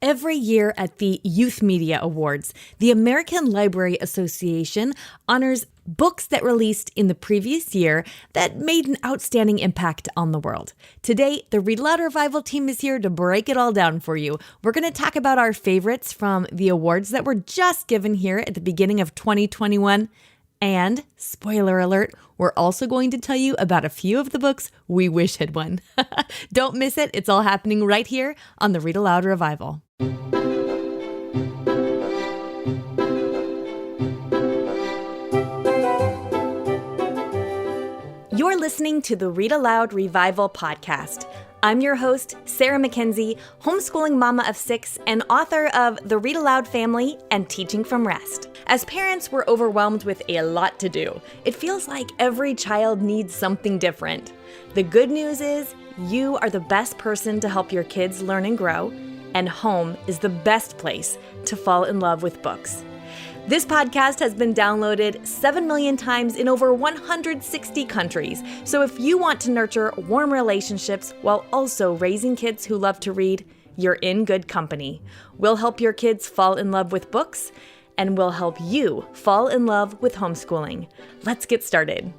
Every year at the Youth Media Awards, the American Library Association honors books that released in the previous year that made an outstanding impact on the world. Today, the Read-Aloud Revival team is here to break it all down for you. We're going to talk about our favorites from the awards that were just given here at the beginning of 2021. And, spoiler alert, we're also going to tell you about a few of the books we wish had won. Don't miss it. It's all happening right here on the Read-Aloud Revival. You're listening to the Read-Aloud Revival podcast. I'm your host, Sarah McKenzie, homeschooling mama of 6 and author of The Read-Aloud Family and Teaching from Rest. As parents, we're overwhelmed with a lot to do. It feels like every child needs something different. The good news is you are the best person to help your kids learn and grow, and home is the best place to fall in love with books. This podcast has been downloaded 7 million times in over 160 countries. So if you want to nurture warm relationships while also raising kids who love to read, you're in good company. We'll help your kids fall in love with books, and we'll help you fall in love with homeschooling. Let's get started.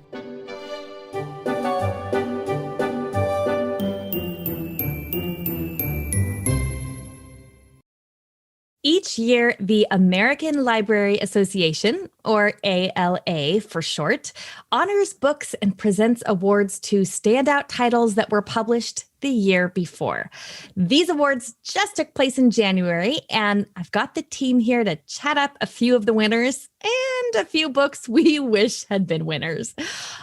Each year, the American Library Association, or ALA for short, honors books and presents awards to standout titles that were published the year before. These awards just took place in January, and I've got the team here to chat up a few of the winners and a few books we wish had been winners.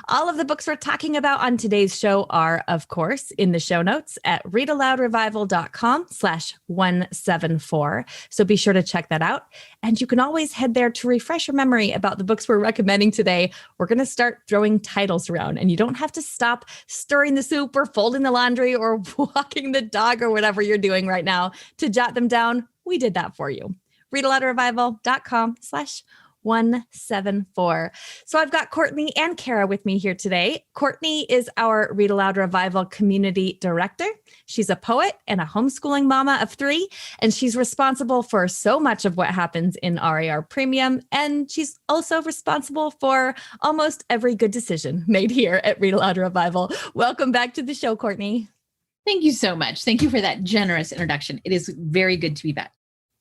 All of the books we're talking about on today's show are, of course, in the show notes at readaloudrevival.com/174. So be sure to check that out. And you can always head there to refresh your memory about the books we're recommending today. We're going to start throwing titles around, and you don't have to stop stirring the soup or folding the laundry or walking the dog or whatever you're doing right now to jot them down. We did that for you. readaloudrevival.com/174. So I've got Courtney and Kara with me here today. Courtney is our Read Aloud Revival Community Director. She's a poet and a homeschooling mama of 3, and she's responsible for so much of what happens in RAR Premium, and she's also responsible for almost every good decision made here at Read Aloud Revival. Welcome back to the show, Courtney. Thank you so much. Thank you for that generous introduction. It is very good to be back.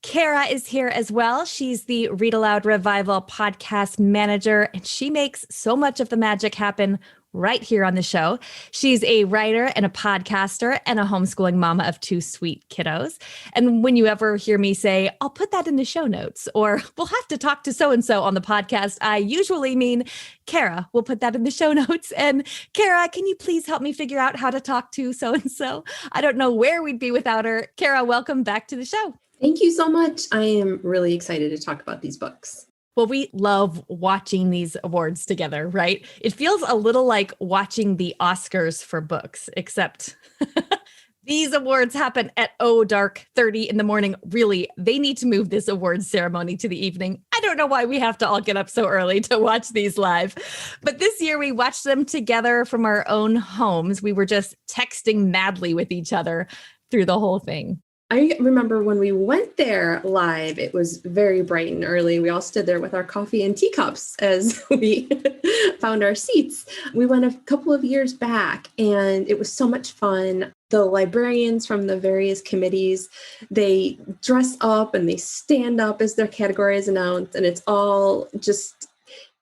Kara is here as well. She's the Read Aloud Revival podcast manager, and she makes so much of the magic happen right here on the show. She's a writer and a podcaster and a homeschooling mama of 2 sweet kiddos. And when you ever hear me say, I'll put that in the show notes, or we'll have to talk to so-and-so on the podcast, I usually mean Kara will put that in the show notes. And Kara, can you please help me figure out how to talk to so-and-so? I don't know where we'd be without her. Kara, welcome back to the show. Thank you so much. I am really excited to talk about these books. Well, we love watching these awards together, right? It feels a little like watching the Oscars for books, except these awards happen at dark 30 in the morning. Really, they need to move this awards ceremony to the evening. I don't know why we have to all get up so early to watch these live. But this year we watched them together from our own homes. We were just texting madly with each other through the whole thing. I remember when we went there live, it was very bright and early. We all stood there with our coffee and teacups as we found our seats. We went a couple of years back, and it was so much fun. The librarians from the various committees, they dress up and they stand up as their category is announced, and it's all just,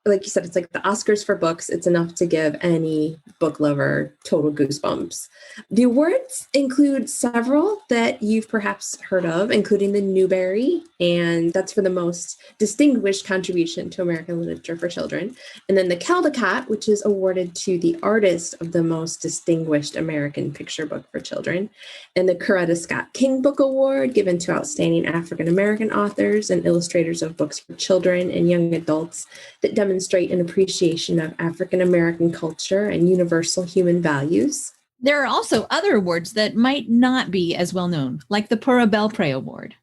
like you said, it's like the Oscars for books. It's enough to give any book lover total goosebumps. The awards include several that you've perhaps heard of, including the Newbery, and that's for the most distinguished contribution to American literature for children. And then the Caldecott, which is awarded to the artist of the most distinguished American picture book for children. And the Coretta Scott King Book Award, given to outstanding African-American authors and illustrators of books for children and young adults that demonstrate an appreciation of African-American culture and universal human values. There are also other awards that might not be as well known, like the Pura Belpre Award.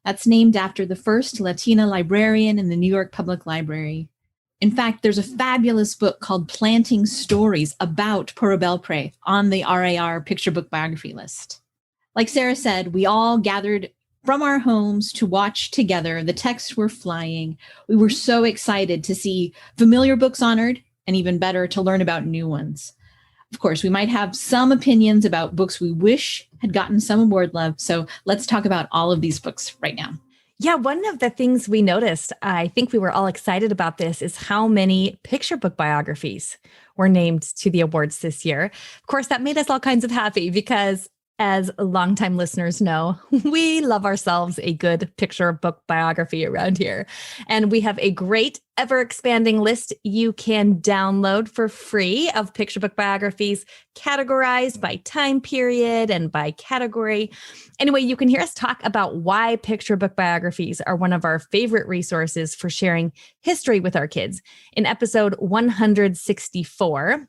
That's named after the first Latina librarian in the New York Public Library. In fact, there's a fabulous book called Planting Stories about Pura Belpre on the RAR picture book biography list. Like Sarah said, we all gathered from our homes to watch together. The texts were flying. We were so excited to see familiar books honored, and even better, to learn about new ones. Of course, we might have some opinions about books we wish had gotten some award love. So let's talk about all of these books right now. Yeah, one of the things we noticed, I think we were all excited about this, is how many picture book biographies were named to the awards this year. Of course, that made us all kinds of happy because, as longtime listeners know, we love ourselves a good picture book biography around here. And we have a great ever-expanding list you can download for free of picture book biographies categorized by time period and by category. Anyway, you can hear us talk about why picture book biographies are one of our favorite resources for sharing history with our kids in episode 164.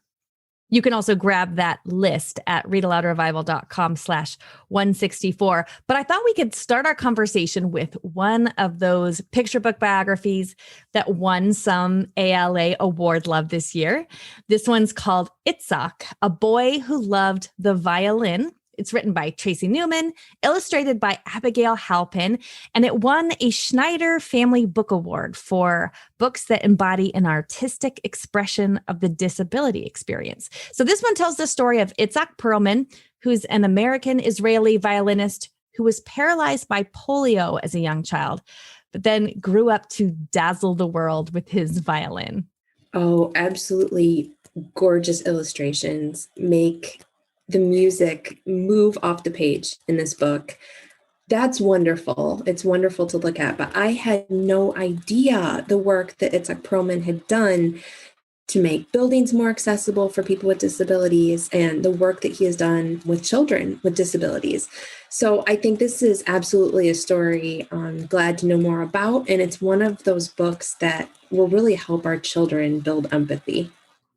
You can also grab that list at readaloudrevival.com/164. But I thought we could start our conversation with one of those picture book biographies that won some ALA award love this year. This one's called Itzhak, A Boy Who Loved the Violin. It's written by Tracy Newman, illustrated by Abigail Halpin, and it won a Schneider Family Book Award for books that embody an artistic expression of the disability experience. So this one tells the story of Itzhak Perlman, who's an American-Israeli violinist who was paralyzed by polio as a young child, but then grew up to dazzle the world with his violin. Oh, absolutely gorgeous illustrations make the music move off the page in this book. That's wonderful. It's wonderful to look at, but I had no idea the work that Itzhak Perlman had done to make buildings more accessible for people with disabilities and the work that he has done with children with disabilities. So I think this is absolutely a story I'm glad to know more about. And it's one of those books that will really help our children build empathy.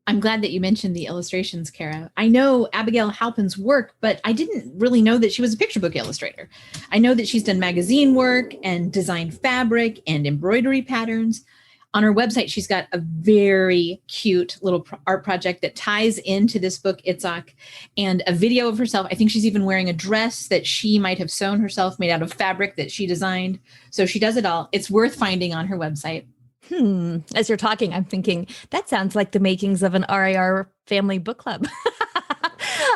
I'm glad that you mentioned the illustrations, Kara. I know Abigail Halpin's work, but I didn't really know that she was a picture book illustrator. I know that she's done magazine work and designed fabric and embroidery patterns. On her website, she's got a very cute little art project that ties into this book, Itzhak, and a video of herself. I think she's even wearing a dress that she might have sewn herself, made out of fabric that she designed. So she does it all. It's worth finding on her website. As you're talking, I'm thinking that sounds like the makings of an RAR family book club.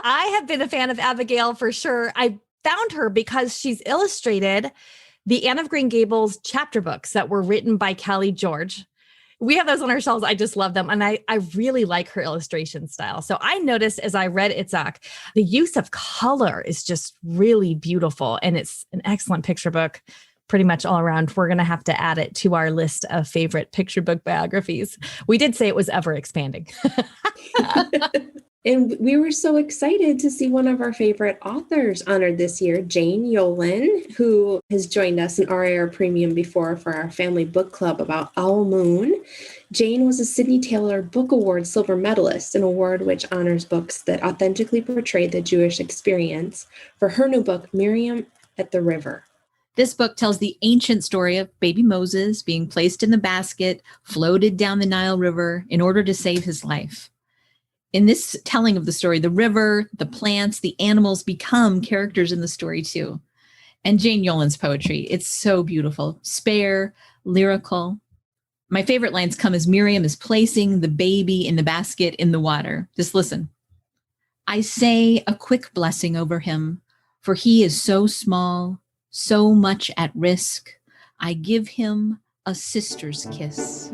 I have been a fan of Abigail for sure. I found her because she's illustrated the Anne of Green Gables chapter books that were written by Callie George. We have those on our shelves. I just love them. And I really like her illustration style. So I noticed as I read Itzhak, the use of color is just really beautiful. And it's an excellent picture book. Pretty much all around. We're going to have to add it to our list of favorite picture book biographies. We did say it was ever expanding. And we were so excited to see one of our favorite authors honored this year, Jane Yolen, who has joined us in RAR Premium before for our family book club about Owl Moon. Jane was a Sidney Taylor Book Award silver medalist, an award which honors books that authentically portray the Jewish experience, for her new book, Miriam at the River. This book tells the ancient story of baby Moses being placed in the basket, floated down the Nile River in order to save his life. In this telling of the story, the river, the plants, the animals become characters in the story too. And Jane Yolen's poetry, it's so beautiful, spare, lyrical. My favorite lines come as Miriam is placing the baby in the basket in the water. Just listen. I say a quick blessing over him, for he is so small, so much at risk. I give him a sister's kiss.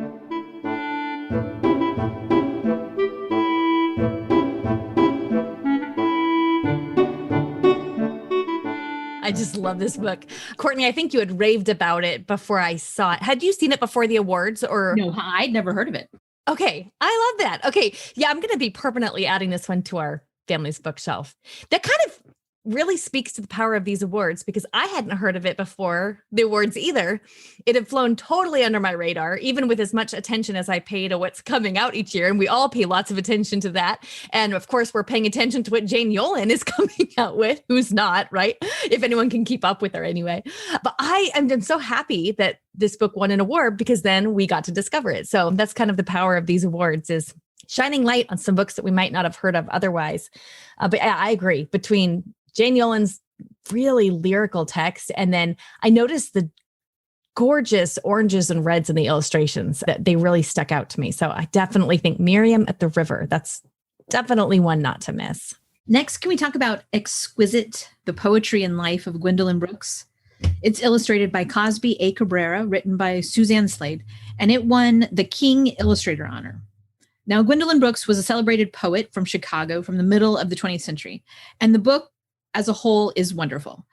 I just love this book. Courtney, I think you had raved about it before I saw it. Had you seen it before the awards or? No, I'd never heard of it. Okay. I love that. Okay. Yeah, I'm going to be permanently adding this one to our family's bookshelf. That kind of really speaks to the power of these awards because I hadn't heard of it before the awards either. It had flown totally under my radar, even with as much attention as I pay to what's coming out each year. And we all pay lots of attention to that. And of course, we're paying attention to what Jane Yolen is coming out with, who's not, right? If anyone can keep up with her anyway. But I am so happy that this book won an award because then we got to discover it. So that's kind of the power of these awards, is shining light on some books that we might not have heard of otherwise. But I agree, between Jane Yolen's really lyrical text. And then I noticed the gorgeous oranges and reds in the illustrations that they really stuck out to me. So I definitely think Miriam at the River, that's definitely one not to miss. Next, can we talk about Exquisite, the poetry and life of Gwendolyn Brooks? It's illustrated by Cosby A. Cabrera, written by Suzanne Slade, and it won the King Illustrator Honor. Now, Gwendolyn Brooks was a celebrated poet from Chicago from the middle of the 20th century, and the book as a whole is wonderful.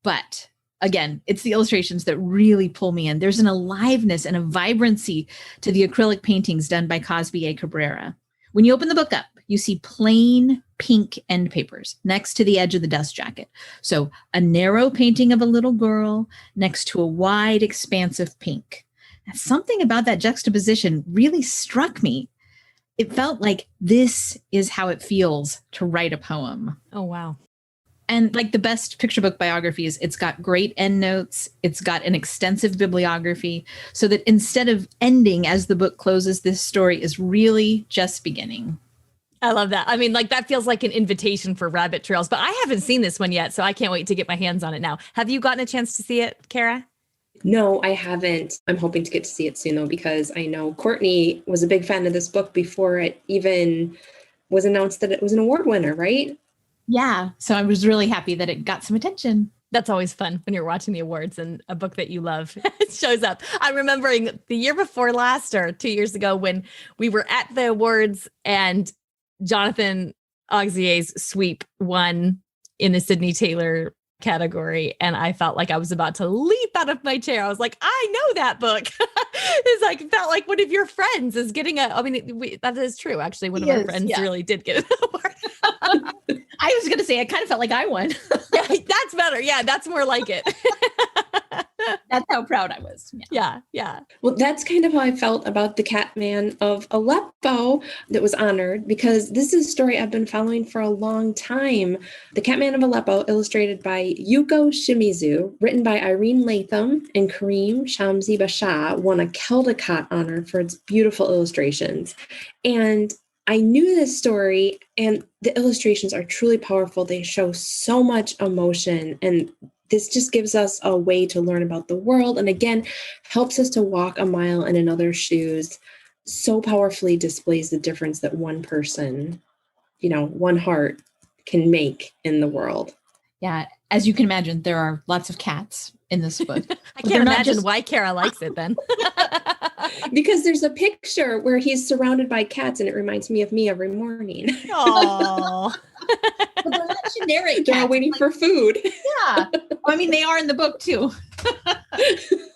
But again, it's the illustrations that really pull me in. There's an aliveness and a vibrancy to the acrylic paintings done by Cosby A. Cabrera. When you open the book up, you see plain pink end papers next to the edge of the dust jacket. So a narrow painting of a little girl next to a wide expanse of pink. And something about that juxtaposition really struck me. It felt like this is how it feels to write a poem. Oh, wow. And like the best picture book biographies, it's got great endnotes. It's got an extensive bibliography so that instead of ending as the book closes, this story is really just beginning. I love that. I mean, like that feels like an invitation for rabbit trails, but I haven't seen this one yet, so I can't wait to get my hands on it now. Have you gotten a chance to see it, Kara? No, I haven't. I'm hoping to get to see it soon, though, because I know Courtney was a big fan of this book before it even was announced that it was an award winner, right? Yeah. So I was really happy that it got some attention. That's always fun when you're watching the awards and a book that you love shows up. I'm remembering the year before last or 2 years ago when we were at the awards and Jonathan Auxier's Sweep won in the Sydney Taylor category. And I felt like I was about to leap out of my chair. I was like, I know that book. It's like, felt like one of your friends is getting that is true. Actually, one of our friends really did get an award. I was going to say, I kind of felt like I won. Yeah, that's better. Yeah, that's more like it. That's how proud I was. Yeah. Well, that's kind of how I felt about the Catman of Aleppo that was honored, because this is a story I've been following for a long time. The Catman of Aleppo, illustrated by Yuko Shimizu, written by Irene Latham and Kareem Shamsi Basha, won a Caldecott honor for its beautiful illustrations. And I knew this story, and the illustrations are truly powerful. They show so much emotion, and this just gives us a way to learn about the world. And again, helps us to walk a mile in another's shoes. So powerfully displays the difference that one person, one heart can make in the world. Yeah. As you can imagine, there are lots of cats in this book. I can't imagine why Kara likes it then. Because there's a picture where he's surrounded by cats, and it reminds me of me every morning. Oh, But they're not generic cats. They're all waiting for food. Yeah. I mean, they are in the book too.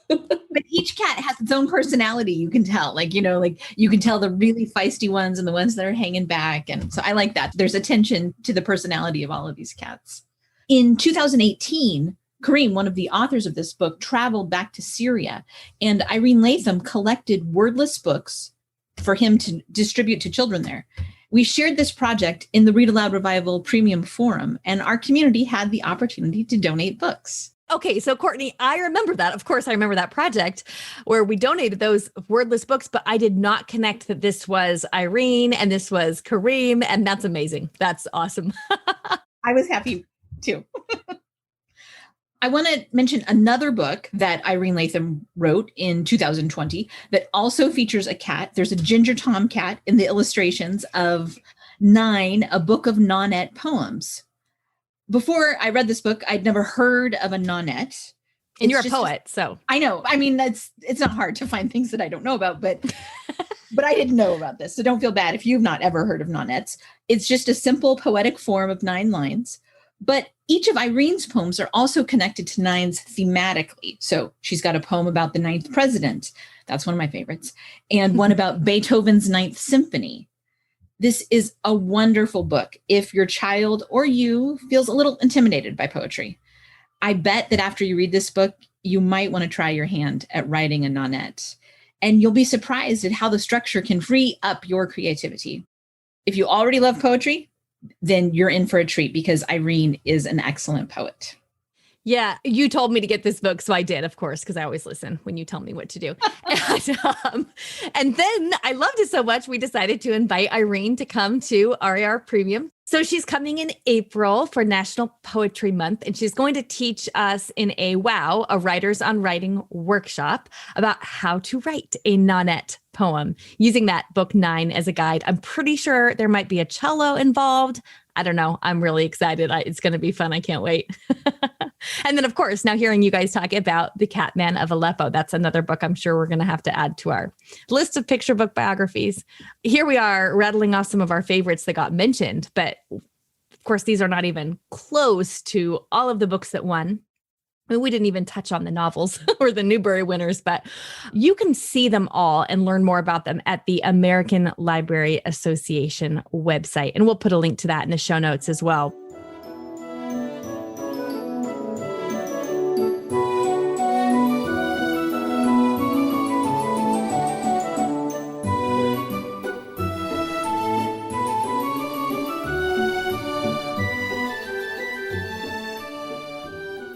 But each cat has its own personality, you can tell. Like you can tell the really feisty ones and the ones that are hanging back. And so I like that. There's attention to the personality of all of these cats. In 2018, Kareem, one of the authors of this book, traveled back to Syria, and Irene Latham collected wordless books for him to distribute to children there. We shared this project in the Read-Aloud Revival Premium Forum, and our community had the opportunity to donate books. Okay, so Courtney, I remember that. Of course, I remember that project where we donated those wordless books, but I did not connect that this was Irene and this was Kareem, and that's amazing. That's awesome. I was happy too. I want to mention another book that Irene Latham wrote in 2020 that also features a cat. There's a ginger tomcat in the illustrations of 9, a book of nonette poems. Before I read this book, I'd never heard of a nonette. And you're a poet, so. I know. I mean, it's not hard to find things that I don't know about, but I didn't know about this. So don't feel bad if you've not ever heard of nonettes. It's just a simple poetic form of 9 lines. But each of Irene's poems are also connected to 9s thematically. So she's got a poem about the 9th president. That's one of my favorites. And one about Beethoven's 9th symphony. This is a wonderful book if your child or you feels a little intimidated by poetry. I bet that after you read this book, you might want to try your hand at writing a nonette. And you'll be surprised at how the structure can free up your creativity. If you already love poetry, then you're in for a treat because Irene is an excellent poet. Yeah, you told me to get this book, so I did, of course, because I always listen when you tell me what to do. And then I loved it so much, we decided to invite Irene to come to RAR Premium. So she's coming in April for National Poetry Month, and she's going to teach us in a Writers on Writing workshop about how to write a nonet poem using that book 9 as a guide. I'm pretty sure there might be a cello involved. I don't know. I'm really excited. It's going to be fun. I can't wait. And then, of course, now hearing you guys talk about The Catman of Aleppo, that's another book I'm sure we're going to have to add to our list of picture book biographies. Here we are rattling off some of our favorites that got mentioned, but of course, these are not even close to all of the books that won. I mean, we didn't even touch on the novels or the Newbery winners, but you can see them all and learn more about them at the American Library Association website. And we'll put a link to that in the show notes as well.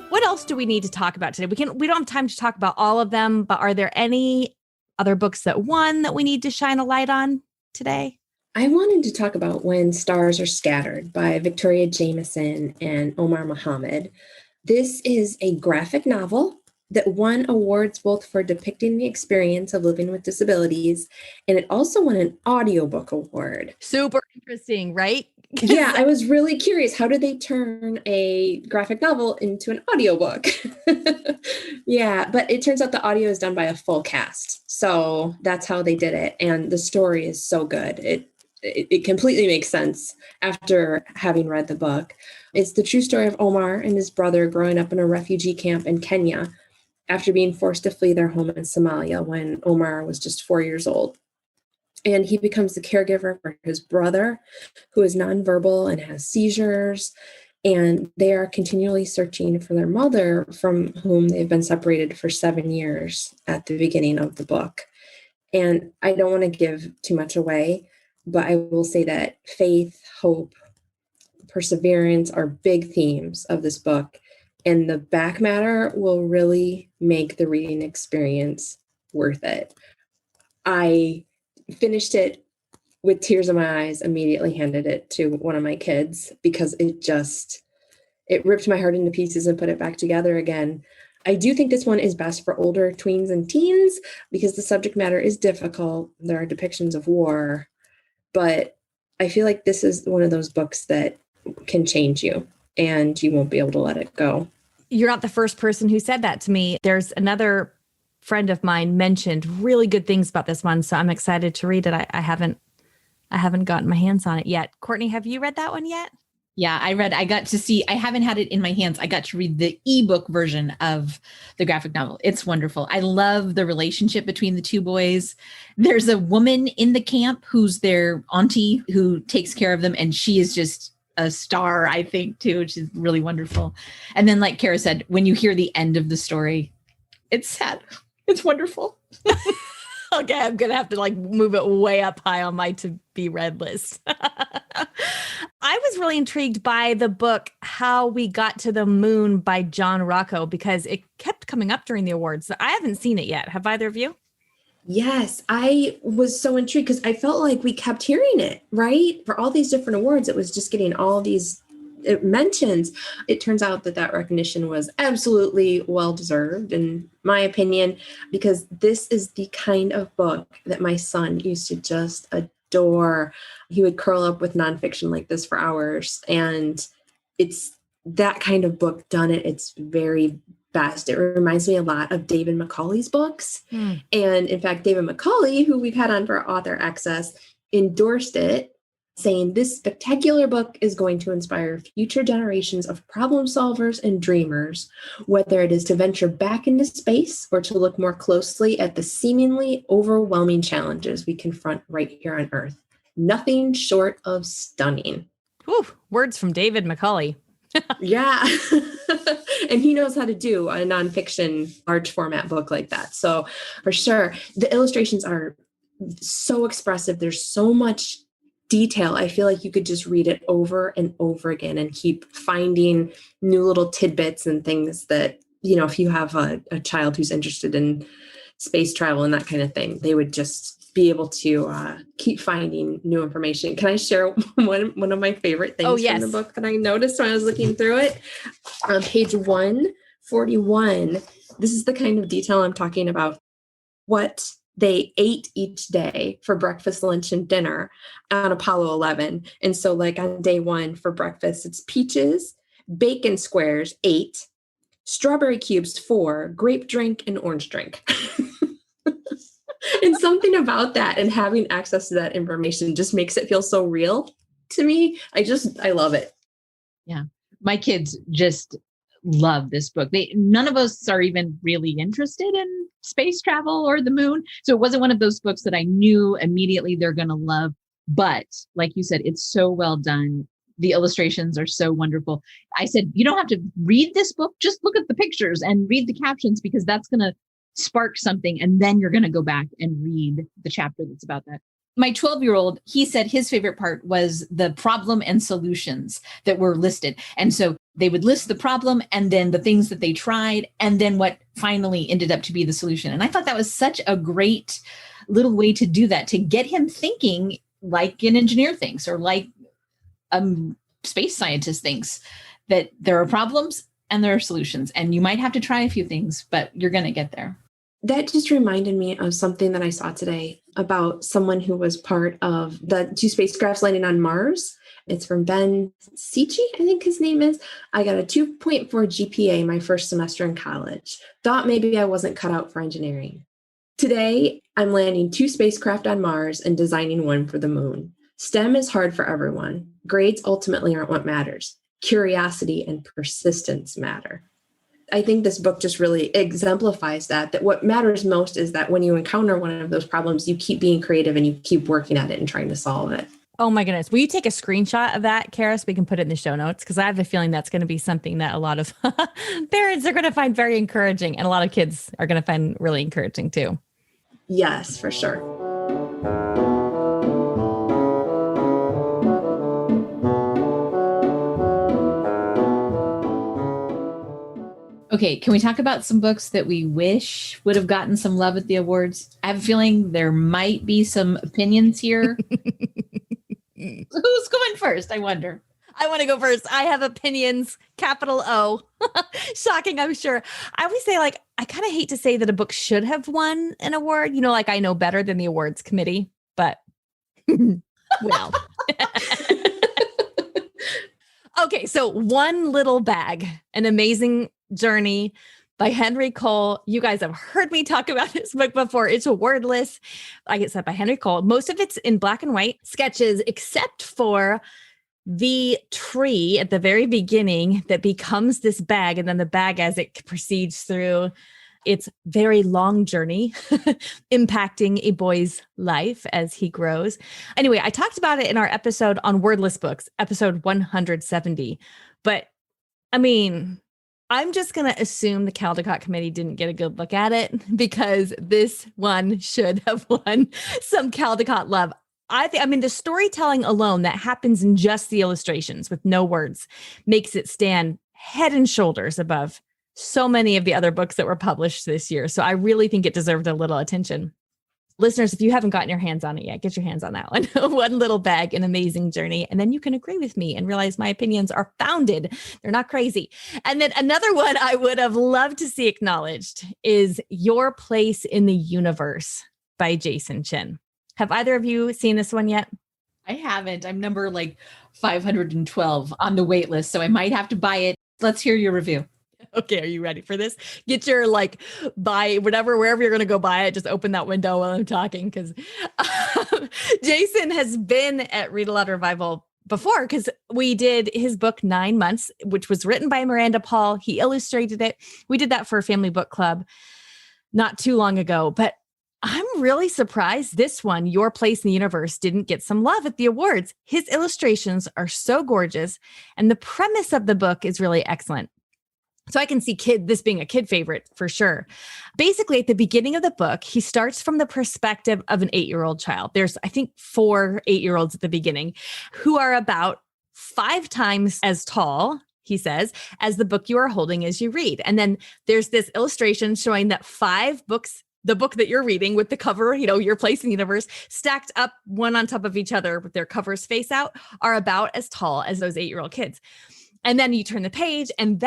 What else do we need to talk about today? We don't have time to talk about all of them, but are there any other books that won that we need to shine a light on today? I wanted to talk about When Stars Are Scattered by Victoria Jameson and Omar Mohammed. This is a graphic novel that won awards both for depicting the experience of living with disabilities, and it also won an audiobook award. Super interesting, right? Yeah, I was really curious. How did they turn a graphic novel into an audiobook? Yeah, but it turns out the audio is done by a full cast. So that's how they did it. And the story is so good. It completely makes sense after having read the book. It's the true story of Omar and his brother growing up in a refugee camp in Kenya after being forced to flee their home in Somalia when Omar was just 4 years old. And he becomes the caregiver for his brother, who is nonverbal and has seizures. And they are continually searching for their mother, from whom they've been separated for 7 years at the beginning of the book. And I don't want to give too much away, but I will say that faith, hope, perseverance are big themes of this book. And the back matter will really make the reading experience worth it. I finished it with tears in my eyes, immediately handed it to one of my kids because it ripped my heart into pieces and put it back together again. I do think this one is best for older tweens and teens because the subject matter is difficult. There are depictions of war, but I feel like this is one of those books that can change you and you won't be able to let it go. You're not the first person who said that to me. There's another friend of mine mentioned really good things about this one, so I'm excited to read it. I haven't gotten my hands on it yet. Courtney, have you read that one yet? Yeah, I got to see, I haven't had it in my hands. I got to read the ebook version of the graphic novel. It's wonderful. I love the relationship between the two boys. There's a woman in the camp who's their auntie who takes care of them. And she is just a star, I think, too, which is really wonderful. And then, like Kara said, when you hear the end of the story, it's sad. It's wonderful. Okay, I'm going to have to move it way up high on my to be read list. I was really intrigued by the book, How We Got to the Moon by John Rocco, because it kept coming up during the awards. I haven't seen it yet. Have either of you? Yes, I was so intrigued because I felt like we kept hearing it, right? For all these different awards, it was just getting all these mentions. It turns out that recognition was absolutely well-deserved, in my opinion, because this is the kind of book that my son used to just adore. He would curl up with nonfiction like this for hours. And it's that kind of book done at its very best. It reminds me a lot of David Macaulay's books. And in fact, David Macaulay, who we've had on for Author Access, endorsed it, saying this spectacular book is going to inspire future generations of problem solvers and dreamers, whether it is to venture back into space or to look more closely at the seemingly overwhelming challenges we confront right here on Earth. Nothing short of stunning. Whew, words from David Macaulay. Yeah. And he knows how to do a nonfiction large format book like that. So for sure, the illustrations are so expressive. There's so much detail. I feel like you could just read it over and over again and keep finding new little tidbits and things that, if you have a child who's interested in space travel and that kind of thing, they would just be able to keep finding new information. Can I share one of my favorite things from the book that I noticed when I was looking through it? On page 141, this is the kind of detail I'm talking about. What they ate each day for breakfast, lunch, and dinner on Apollo 11. And so like on day 1 for breakfast, it's peaches, bacon squares, 8, strawberry cubes, 4, grape drink, and orange drink. And something about that and having access to that information just makes it feel so real to me. I love it. Yeah. My kids just love this book. None of us are even really interested in space travel or the moon. So it wasn't one of those books that I knew immediately they're going to love. But like you said, it's so well done. The illustrations are so wonderful. I said, you don't have to read this book. Just look at the pictures and read the captions, because that's going to spark something. And then you're going to go back and read the chapter that's about that. My 12-year-old, he said his favorite part was the problem and solutions that were listed. And so they would list the problem and then the things that they tried and then what finally ended up to be the solution. And I thought that was such a great little way to do that, to get him thinking like an engineer thinks, or like a space scientist thinks, that there are problems and there are solutions. And you might have to try a few things, but you're going to get there. That just reminded me of something that I saw today about someone who was part of the 2 spacecrafts landing on Mars. It's from Ben Sichi, I think his name is. I got a 2.4 GPA my first semester in college. Thought maybe I wasn't cut out for engineering. Today, I'm landing 2 spacecraft on Mars and designing 1 for the moon. STEM is hard for everyone. Grades ultimately aren't what matters. Curiosity and persistence matter. I think this book just really exemplifies that what matters most is that when you encounter one of those problems, you keep being creative and you keep working at it and trying to solve it. Oh my goodness. Will you take a screenshot of that, Kara, so we can put it in the show notes? Because I have a feeling that's going to be something that a lot of parents are going to find very encouraging, and a lot of kids are going to find really encouraging too. Yes, for sure. Okay, can we talk about some books that we wish would have gotten some love at the awards? I have a feeling there might be some opinions here. Who's going first, I wonder? I want to go first. I have opinions, capital O. Shocking, I'm sure. I always say, like, I kind of hate to say that a book should have won an award. Like I know better than the awards committee, but well. Okay, so One Little Bag, An Amazing Journey by Henry Cole. You guys have heard me talk about this book before. It's wordless. I get said by Henry Cole. Most of it's in black and white sketches, except for the tree at the very beginning that becomes this bag, and then the bag as it proceeds through its very long journey, impacting a boy's life as he grows. Anyway, I talked about it in our episode on wordless books, episode 170. But I mean, I'm just going to assume the Caldecott Committee didn't get a good look at it, because this one should have won some Caldecott love. I mean, the storytelling alone that happens in just the illustrations with no words makes it stand head and shoulders above so many of the other books that were published this year. So I really think it deserved a little attention. Listeners, if you haven't gotten your hands on it yet, get your hands on that one. One Little Bag, An Amazing Journey. And then you can agree with me and realize my opinions are founded. They're not crazy. And then another one I would have loved to see acknowledged is Your Place in the Universe by Jason Chin. Have either of you seen this one yet? I haven't. I'm number 512 on the wait list, so I might have to buy it. Let's hear your review. Okay, are you ready for this? Get your buy whatever, wherever you're going to go buy it. Just open that window while I'm talking, because Jason has been at Read-Aloud Revival before, because we did his book 9 Months, which was written by Miranda Paul. He illustrated it. We did that for a family book club not too long ago, but I'm really surprised this one, Your Place in the Universe, didn't get some love at the awards. His illustrations are so gorgeous, and the premise of the book is really excellent. So I can see this being a kid favorite for sure. Basically, at the beginning of the book, he starts from the perspective of an 8-year-old child. There's, I think, 4 8-year-olds at the beginning who are about 5 times as tall, he says, as the book you are holding as you read. And then there's this illustration showing that 5 books, the book that you're reading with the cover, your place in the universe, stacked up one on top of each other with their covers face out, are about as tall as those 8-year-old kids. And then you turn the page, and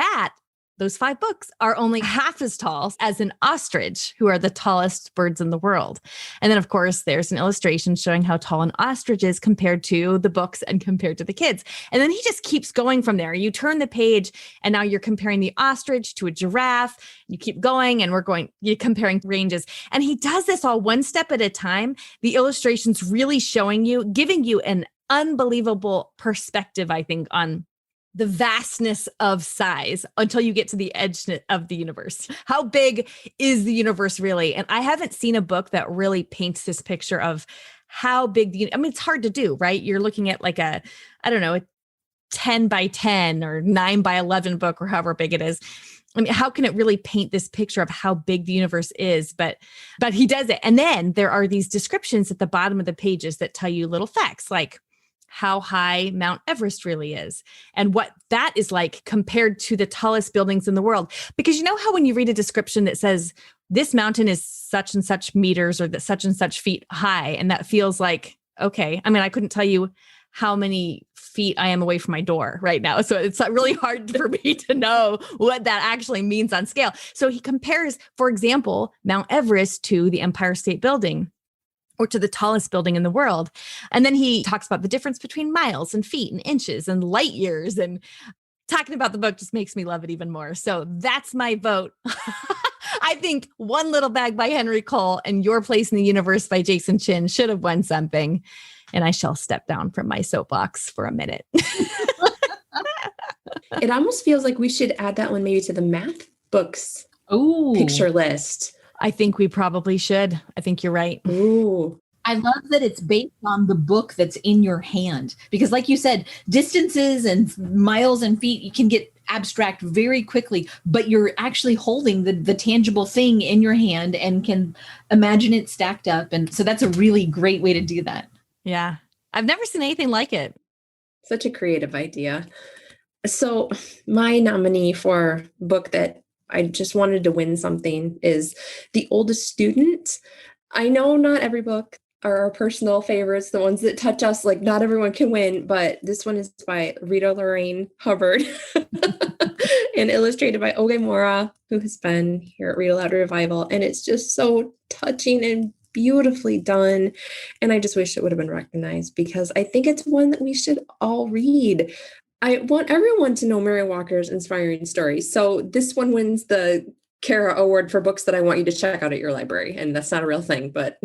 those 5 books are only half as tall as an ostrich, who are the tallest birds in the world. And then, of course, there's an illustration showing how tall an ostrich is compared to the books and compared to the kids. And then he just keeps going from there. You turn the page, and now you're comparing the ostrich to a giraffe. You keep going, and you're comparing ranges. And he does this all one step at a time. The illustrations really giving you an unbelievable perspective, I think, on the vastness of size until you get to the edge of the universe. How big is the universe really? And I haven't seen a book that really paints this picture of how big it's hard to do, right? You're looking at like a 10 by 10 or 9 by 11 book or however big it is. I mean, how can it really paint this picture of how big the universe is? But he does it. And then there are these descriptions at the bottom of the pages that tell you little facts like how high Mount Everest really is and what that is like compared to the tallest buildings in the world. Because you know how when you read a description that says this mountain is such and such meters or that such and such feet high, and that feels like, okay, I mean, I couldn't tell you how many feet I am away from my door right now. So it's really hard for me to know what that actually means on scale. So he compares, for example, Mount Everest to the Empire State Building, or to the tallest building in the world. And then he talks about the difference between miles and feet and inches and light years. And talking about the book just makes me love it even more. So that's my vote. I think One Little Bag by Henry Cole and Your Place in the Universe by Jason Chin should have won something. And I shall step down from my soapbox for a minute. It almost feels like we should add that one maybe to the math books picture list. I think we probably should. I think you're right. Ooh. I love that it's based on the book that's in your hand. Because like you said, distances and miles and feet, you can get abstract very quickly, but you're actually holding the tangible thing in your hand and can imagine it stacked up. And so that's a really great way to do that. Yeah. I've never seen anything like it. Such a creative idea. So my nominee for book that I just wanted to win something is The Oldest Student. I know not every book are our personal favorites, the ones that touch us, like not everyone can win, but this one is by Rita Lorraine Hubbard and illustrated by Oge Mora, who has been here at Read-Aloud Revival. And it's just so touching and beautifully done. And I just wish it would have been recognized because I think it's one that we should all read. I want everyone to know Mary Walker's inspiring stories. So this one wins the Kara Award for books that I want you to check out at your library. And that's not a real thing, but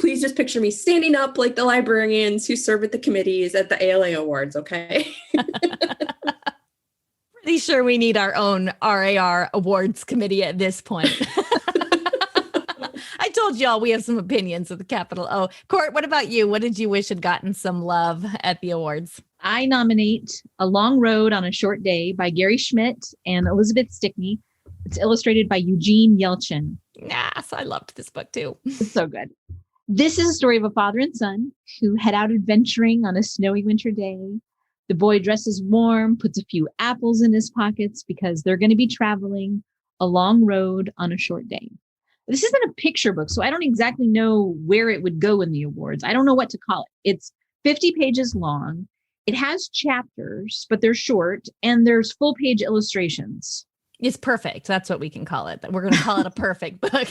please just picture me standing up like the librarians who serve at the committees at the ALA Awards, okay? Pretty sure we need our own RAR Awards committee at this point. I told y'all we have some opinions with the capital O. Court, what about you? What did you wish had gotten some love at the awards? I nominate A Long Road on a Short Day by Gary Schmidt and Elizabeth Stickney. It's illustrated by Eugene Yelchin. Yes, I loved this book too. It's so good. This is a story of a father and son who head out adventuring on a snowy winter day. The boy dresses warm, puts a few apples in his pockets because they're going to be traveling a long road on a short day. This isn't a picture book, so I don't exactly know where it would go in the awards. I don't know what to call it. It's 50 pages long. It has chapters, but they're short, and there's full page illustrations. It's perfect. That's what we can call it. We're going to call it a perfect book.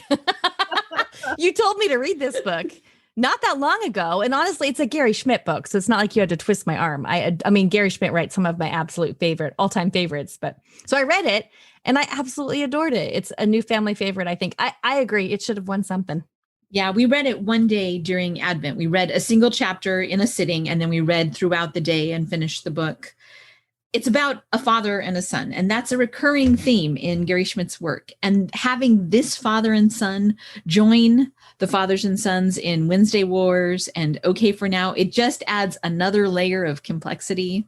You told me to read this book not that long ago. And honestly, it's a Gary Schmidt book. So it's not like you had to twist my arm. I mean, Gary Schmidt writes some of my absolute all-time favorites. But so I read it and I absolutely adored it. It's a new family favorite, I think. I agree. It should have won something. Yeah, we read it one day during Advent. We read a single chapter in a sitting, and then we read throughout the day and finished the book. It's about a father and a son, and that's a recurring theme in Gary Schmidt's work. And having this father and son join the fathers and sons in Wednesday Wars and Okay for Now, it just adds another layer of complexity.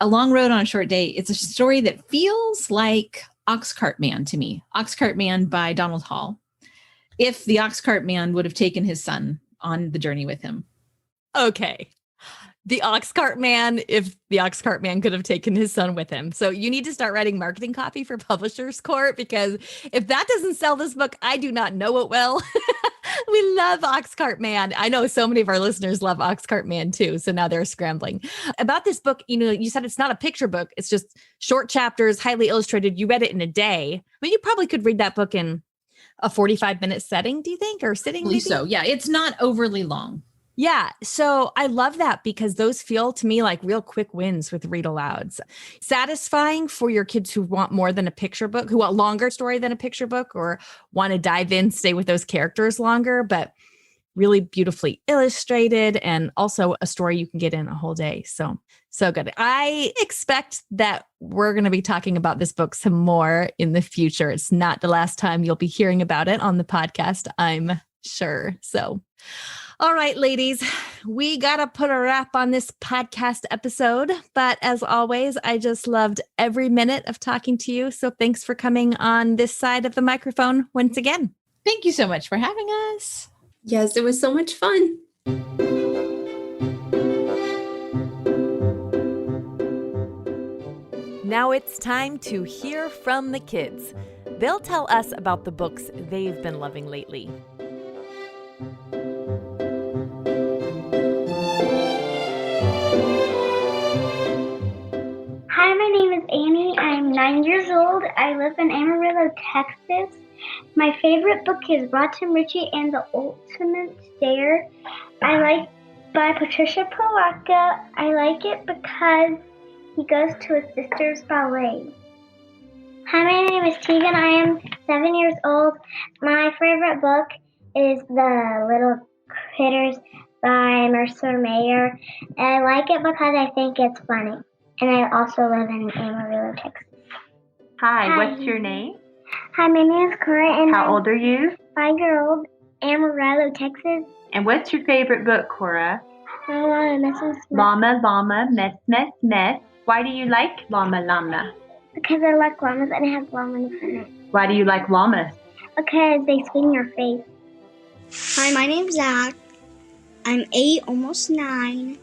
A Long Road on a Short Day. It's a story that feels like Oxcart Man to me. Oxcart Man by Donald Hall. If the Oxcart Man would have taken his son on the journey with him. Okay. The Oxcart Man, if the Oxcart Man could have taken his son with him. So you need to start writing marketing copy for Publishers Court, because if that doesn't sell this book, I do not know it will. We love Oxcart Man. I know so many of our listeners love Oxcart Man too. So now they're scrambling. About this book, you said it's not a picture book. It's just short chapters, highly illustrated. You read it in a day, but you probably could read that book in a 45-minute setting, do you think? Or sitting? Maybe? So, yeah, it's not overly long. Yeah. So I love that, because those feel to me like real quick wins with read alouds. Satisfying for your kids who want more than a picture book, who want longer story than a picture book, or want to dive in, stay with those characters longer, but really beautifully illustrated, and also a story you can get in a whole day. So good. I expect that we're going to be talking about this book some more in the future. It's not the last time you'll be hearing about it on the podcast, I'm sure. So all right, ladies, we got to put a wrap on this podcast episode. But as always, I just loved every minute of talking to you. So thanks for coming on this side of the microphone once again. Thank you so much for having us. Yes, it was so much fun. Now it's time to hear from the kids. They'll tell us about the books they've been loving lately. Hi, my name is Annie. I'm 9 years old. I live in Amarillo, Texas. My favorite book is Rotten Richie and the Ultimate Stare. I like by Patricia Polacca. I like it because he goes to his sister's ballet. Hi, my name is Tegan. I am 7 years old. My favorite book is The Little Critters by Mercer Mayer. And I like it because I think it's funny. And I also live in Amarillo, Texas. Hi, what's your name? Hi, my name is Cora, and How old are you? 5-year-old, Amarillo, Texas. And what's your favorite book, Cora? Llama, Mess, Mess, Mess. Llama, Llama, Mess, Mess, Mess. Why do you like Llama, Llama? Because I like llamas and it has llamas in it. Why do you like llamas? Because they swing your face. Hi, my name's Zach. I'm 8, almost 9.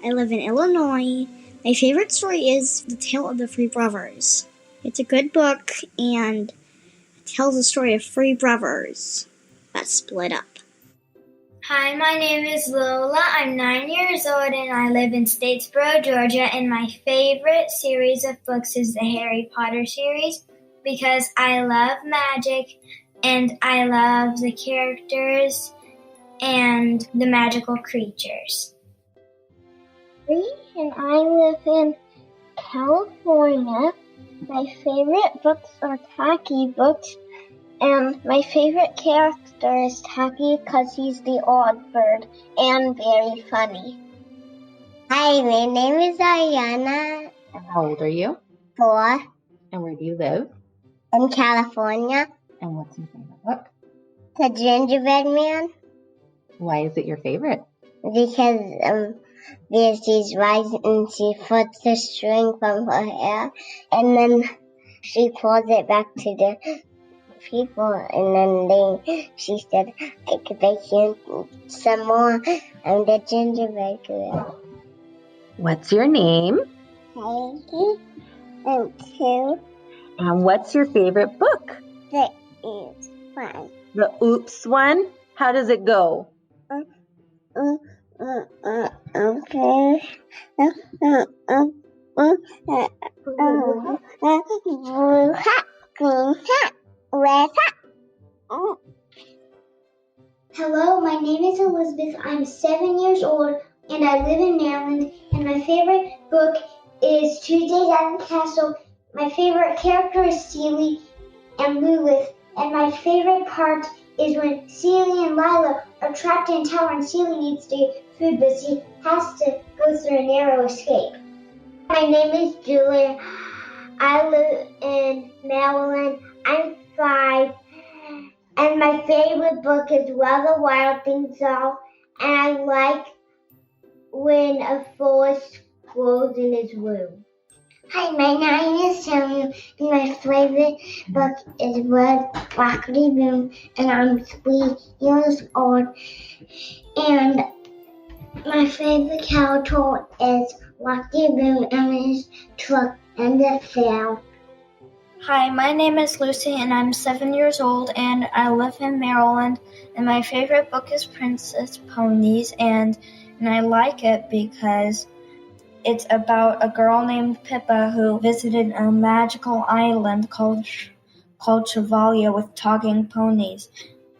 I live in Illinois. My favorite story is The Tale of the Three Brothers. It's a good book, and it tells the story of 3 brothers that split up. Hi, my name is Lola. I'm 9 years old and I live in Statesboro, Georgia. And my favorite series of books is the Harry Potter series because I love magic and I love the characters and the magical creatures. And I live in California. My favorite books are Taki books, and my favorite character is Taki because he's the odd bird and very funny. Hi, my name is Ayana. And how old are you? 4, And where do you live? in California. And what's your favorite book? The Gingerbread Man, Why is it your favorite? because she's rising and she puts the string from her hair, and then she pulls it back to the people, and then she said, I could bake you some more. I'm the gingerbread girl. What's your name? Heidi, and 2, And what's your favorite book? that is fun. The Oops one? How does it go? Okay. Blue hat, green hat, red hat. Hello, my name is Elizabeth. I'm 7 years old and I live in Maryland. And my favorite book is Tuesdays at the Castle. My favorite character is Celie and Lilith. And my favorite part is when Celie and Lila are trapped in a tower and Celie needs to get food, but she has to go through a narrow escape. My name is Julia. I live in Maryland. I'm 5. And my favorite book is Where the Wild Things Are. And I like when a forest grows in its womb. Hi, my name is Samuel, and my favorite book is Read-Aloud Revival, and I'm 3 years old. And my favorite character is Rocky Boom and his truck and the sail. Hi, my name is Lucy and I'm 7 years old and I live in Maryland, and my favorite book is Princess Ponies, and I like it because it's about a girl named Pippa who visited a magical island called Chevalier with talking ponies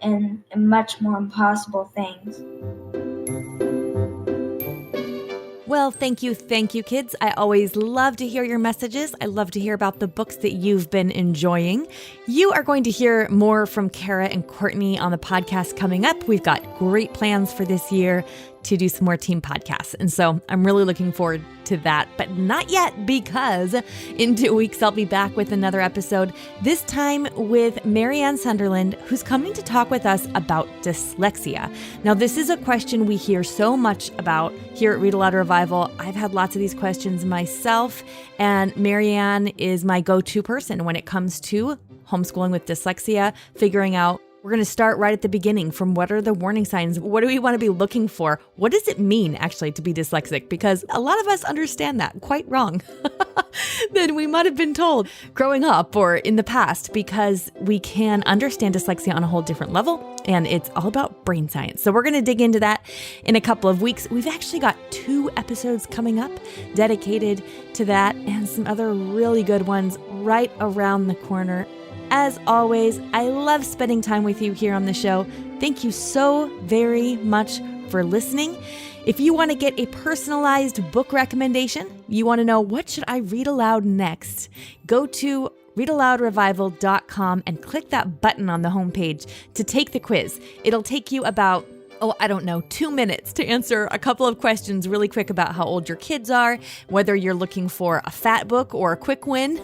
and much more impossible things. Well, thank you, kids. I always love to hear your messages. I love to hear about the books that you've been enjoying. You are going to hear more from Kara and Courtney on the podcast coming up. We've got great plans for this year to do some more team podcasts. And so I'm really looking forward to that, but not yet, because in 2 weeks, I'll be back with another episode, this time with Marianne Sunderland, who's coming to talk with us about dyslexia. Now, this is a question we hear so much about here at Read-Aloud Revival. I've had lots of these questions myself, and Marianne is my go-to person when it comes to homeschooling with dyslexia, figuring out. We're going to start right at the beginning from what are the warning signs? What do we want to be looking for? What does it mean actually to be dyslexic? Because a lot of us understand that quite wrong than we might have been told growing up or in the past, because we can understand dyslexia on a whole different level, and it's all about brain science. So we're going to dig into that in a couple of weeks. We've actually got 2 episodes coming up dedicated to that and some other really good ones right around the corner. As always, I love spending time with you here on the show. Thank you so very much for listening. If you want to get a personalized book recommendation, you want to know what should I read aloud next, go to readaloudrevival.com and click that button on the homepage to take the quiz. It'll take you about 2 minutes to answer a couple of questions really quick about how old your kids are, whether you're looking for a fat book or a quick win,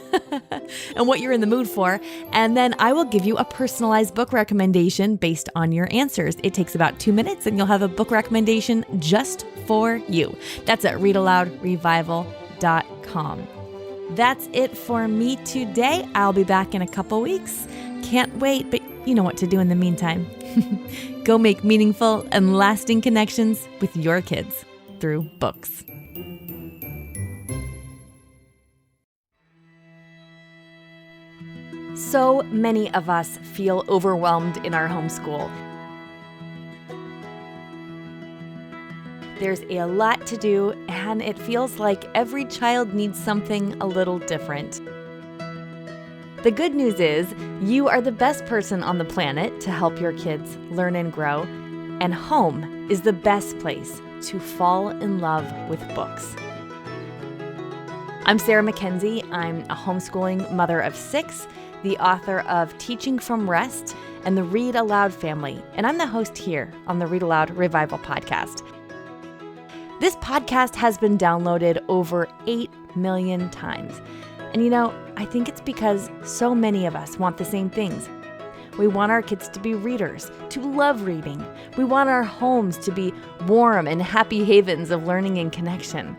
and what you're in the mood for. And then I will give you a personalized book recommendation based on your answers. It takes about 2 minutes and you'll have a book recommendation just for you. That's at readaloudrevival.com. That's it for me today. I'll be back in a couple weeks. Can't wait, but you know what to do in the meantime. Go make meaningful and lasting connections with your kids through books. So many of us feel overwhelmed in our homeschool. There's a lot to do, and it feels like every child needs something a little different. The good news is you are the best person on the planet to help your kids learn and grow, and home is the best place to fall in love with books. I'm Sarah Mackenzie. I'm a homeschooling mother of 6, the author of Teaching from Rest and the Read-Aloud Family, and I'm the host here on the Read-Aloud Revival podcast. This podcast has been downloaded over 8 million times. And I think it's because so many of us want the same things. We want our kids to be readers, to love reading. We want our homes to be warm and happy havens of learning and connection.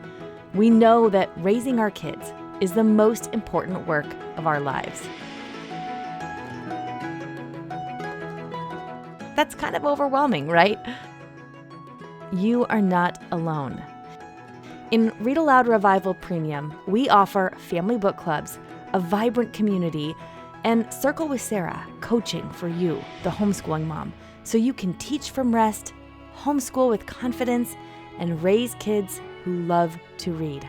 We know that raising our kids is the most important work of our lives. That's kind of overwhelming, right? You are not alone. In Read-Aloud Revival Premium, we offer family book clubs, a vibrant community, and Circle with Sarah, coaching for you, the homeschooling mom, so you can teach from rest, homeschool with confidence, and raise kids who love to read.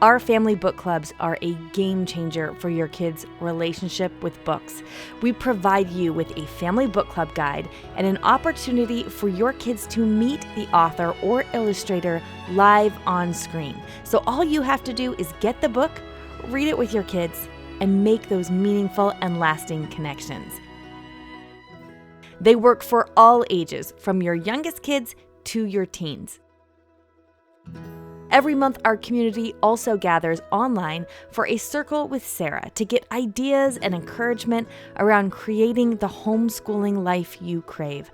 Our family book clubs are a game changer for your kids' relationship with books. We provide you with a family book club guide and an opportunity for your kids to meet the author or illustrator live on screen. So all you have to do is get the book, read it with your kids, and make those meaningful and lasting connections. They work for all ages, from your youngest kids to your teens. Every month, our community also gathers online for a Circle with Sarah to get ideas and encouragement around creating the homeschooling life you crave.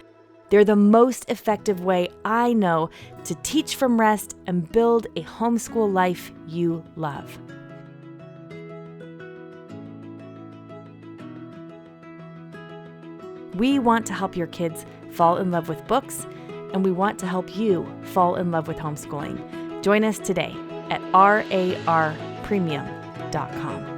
They're the most effective way I know to teach from rest and build a homeschool life you love. We want to help your kids fall in love with books, and we want to help you fall in love with homeschooling. Join us today at rarpremium.com.